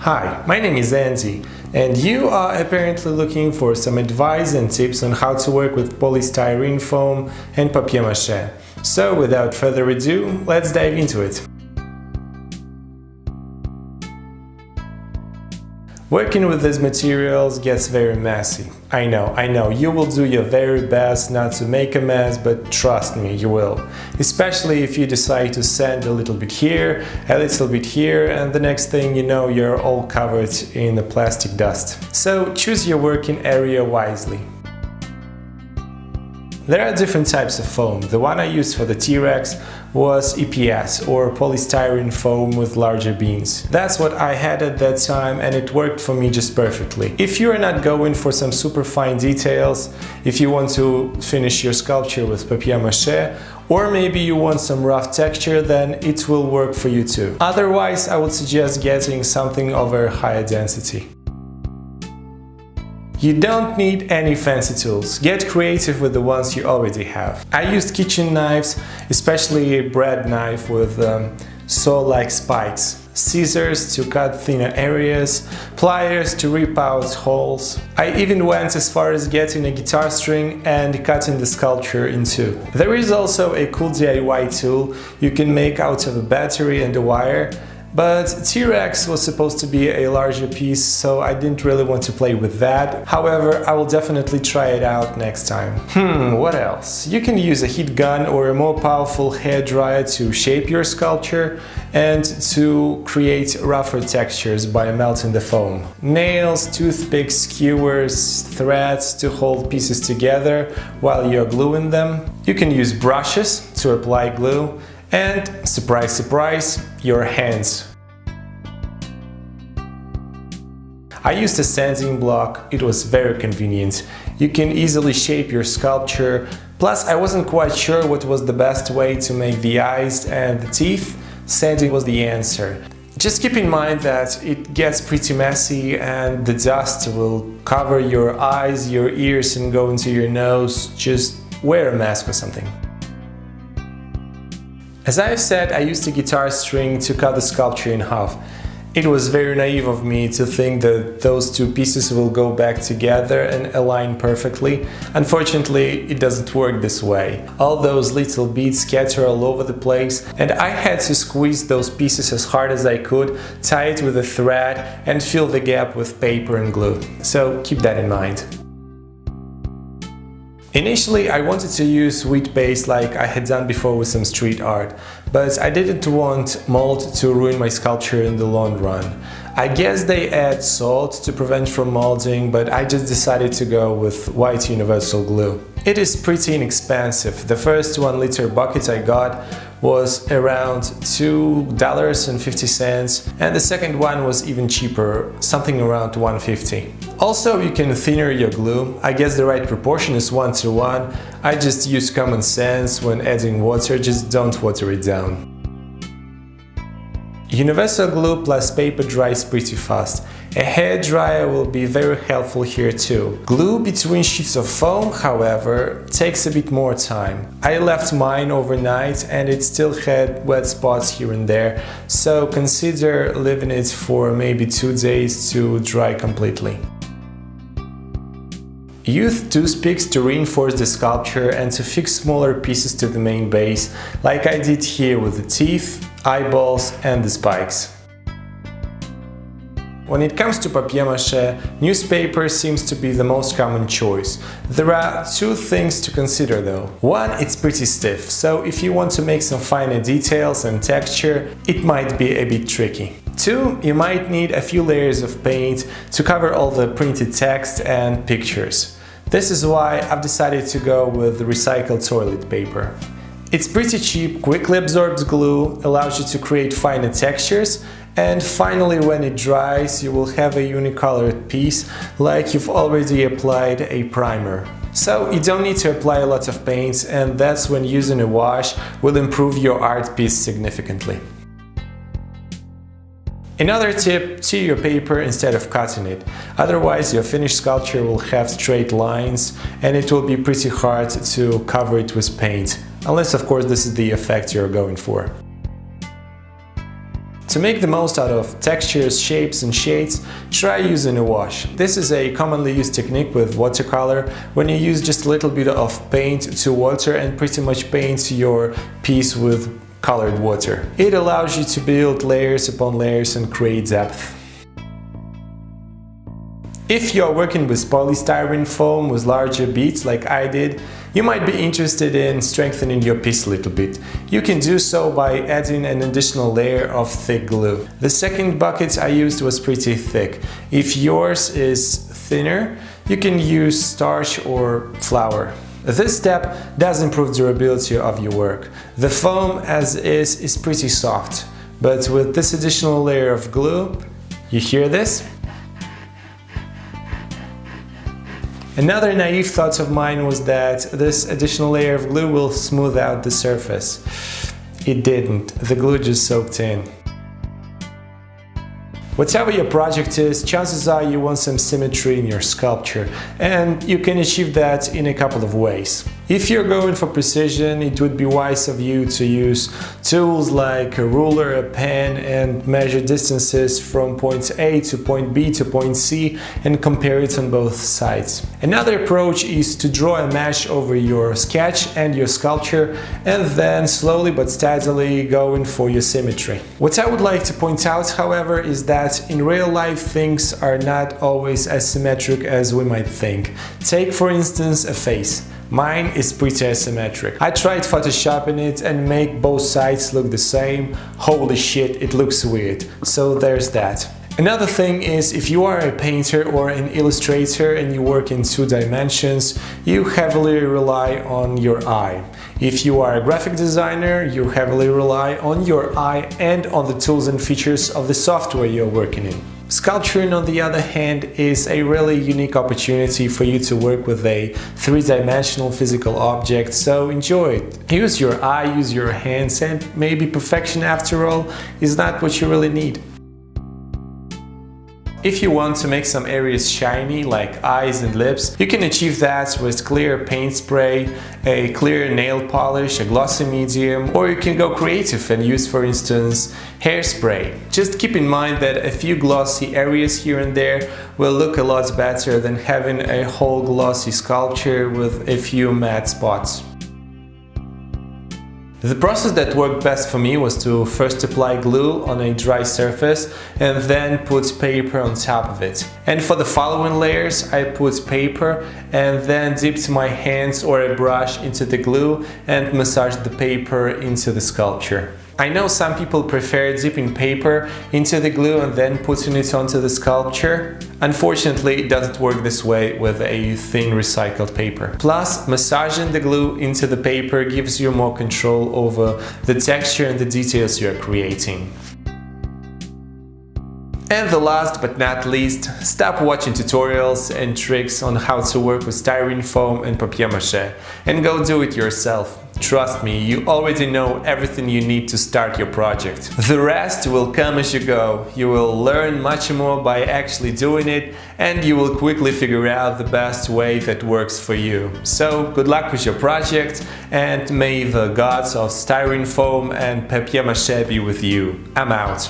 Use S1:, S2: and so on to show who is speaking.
S1: Hi, my name is Andy, and you are apparently looking for some advice and tips on how to work with polystyrene foam and papier-mache. So without further ado, let's dive into it. Working with these materials gets very messy. I know, you will do your very best not to make a mess, but trust me, you will. Especially if you decide to sand a little bit here, a little bit here, and the next thing you know, you're all covered in the plastic dust. So choose your working area wisely. There are different types of foam. The one I used for the T-Rex was EPS, or polystyrene foam with larger beans. That's what I had at that time, and it worked for me just perfectly. If you are not going for some super fine details, if you want to finish your sculpture with papier-mache, or maybe you want some rough texture, then it will work for you too. Otherwise, I would suggest getting something of a higher density. You don't need any fancy tools. Get creative with the ones you already have. I used kitchen knives, especially a bread knife with saw-like spikes, scissors to cut thinner areas, pliers to rip out holes. I even went as far as getting a guitar string and cutting the sculpture in two. There is also a cool DIY tool you can make out of a battery and a wire. But T-Rex was supposed to be a larger piece, so I didn't really want to play with that. However, I will definitely try it out next time. What else? You can use a heat gun or a more powerful hair dryer to shape your sculpture and to create rougher textures by melting the foam. Nails, toothpicks, skewers, threads to hold pieces together while you're gluing them. You can use brushes to apply glue. And, surprise, surprise, your hands. I used a sanding block. It was very convenient. You can easily shape your sculpture. Plus, I wasn't quite sure what was the best way to make the eyes and the teeth. Sanding was the answer. Just keep in mind that it gets pretty messy and the dust will cover your eyes, your ears, and go into your nose. Just wear a mask or something. As I've said, I used a guitar string to cut the sculpture in half. It was very naive of me to think that those two pieces will go back together and align perfectly. Unfortunately, it doesn't work this way. All those little beads scatter all over the place, and I had to squeeze those pieces as hard as I could, tie it with a thread, and fill the gap with paper and glue. So keep that in mind. Initially, I wanted to use wheat paste like I had done before with some street art, but I didn't want mold to ruin my sculpture in the long run. I guess they add salt to prevent from molding, but I just decided to go with white universal glue. It is pretty inexpensive. The first 1-liter bucket I got was around $2.50, and the second one was even cheaper, something around $1.50. Also, you can thinner your glue. I guess the right proportion is 1:1. I just use common sense when adding water, just don't water it down. Universal glue plus paper dries pretty fast. A hair dryer will be very helpful here too. Glue between sheets of foam, however, takes a bit more time. I left mine overnight and it still had wet spots here and there, so consider leaving it for maybe 2 days to dry completely. Use toothpicks to reinforce the sculpture and to fix smaller pieces to the main base, like I did here with the teeth, eyeballs and the spikes. When it comes to papier-mache, newspaper seems to be the most common choice. There are two things to consider though. One, it's pretty stiff, so if you want to make some finer details and texture, it might be a bit tricky. Two, you might need a few layers of paint to cover all the printed text and pictures. This is why I've decided to go with recycled toilet paper. It's pretty cheap, quickly absorbs glue, allows you to create finer textures, and finally when it dries you will have a unicolored piece like you've already applied a primer. So you don't need to apply a lot of paint, and that's when using a wash will improve your art piece significantly. Another tip, tear your paper instead of cutting it, otherwise your finished sculpture will have straight lines and it will be pretty hard to cover it with paint, unless of course this is the effect you're going for. To To make the most out of textures, shapes and shades, try using a wash. This is a commonly used technique with watercolor, when you use just a little bit of paint to water and pretty much paint your piece with colored water. It allows you to build layers upon layers and create depth. If you're working with polystyrene foam with larger beads like I did, you might be interested in strengthening your piece a little bit. You can do so by adding an additional layer of thick glue. The second bucket I used was pretty thick. If yours is thinner, you can use starch or flour. This step does improve durability of your work. The foam as is pretty soft, but with this additional layer of glue, you hear this? Another naive thought of mine was that this additional layer of glue will smooth out the surface. It didn't. The glue just soaked in. Whatever your project is, chances are you want some symmetry in your sculpture, and you can achieve that in a couple of ways. If you're going for precision, it would be wise of you to use tools like a ruler, a pen, and measure distances from point A to point B to point C and compare it on both sides. Another approach is to draw a mesh over your sketch and your sculpture, and then slowly but steadily going for your symmetry. What I would like to point out, however, is that in real life things are not always as symmetric as we might think. Take for instance a face. Mine is pretty asymmetric. I tried photoshopping it and make both sides look the same. Holy shit, it looks weird. So there's that. Another thing is, if you are a painter or an illustrator and you work in 2 dimensions, you heavily rely on your eye. If you are a graphic designer, you heavily rely on your eye and on the tools and features of the software you're working in. Sculpturing, on the other hand, is a really unique opportunity for you to work with a 3-dimensional physical object, so enjoy it. Use your eye, use your hands, and maybe perfection, after all, is not what you really need. If you want to make some areas shiny, like eyes and lips, you can achieve that with clear paint spray, a clear nail polish, a glossy medium, or you can go creative and use, for instance, hairspray. Just keep in mind that a few glossy areas here and there will look a lot better than having a whole glossy sculpture with a few matte spots. The process that worked best for me was to first apply glue on a dry surface and then put paper on top of it. And for the following layers, I put paper and then dipped my hands or a brush into the glue and massaged the paper into the sculpture. I know some people prefer dipping paper into the glue and then putting it onto the sculpture. Unfortunately, it doesn't work this way with a thin recycled paper. Plus, massaging the glue into the paper gives you more control over the texture and the details you're creating. And the last but not least, stop watching tutorials and tricks on how to work with styrene foam and papier-mache and go do it yourself. Trust me, you already know everything you need to start your project. The rest will come as you go. You will learn much more by actually doing it, and you will quickly figure out the best way that works for you. So, good luck with your project, and may the gods of styrene foam and papier-mache be with you. I'm out.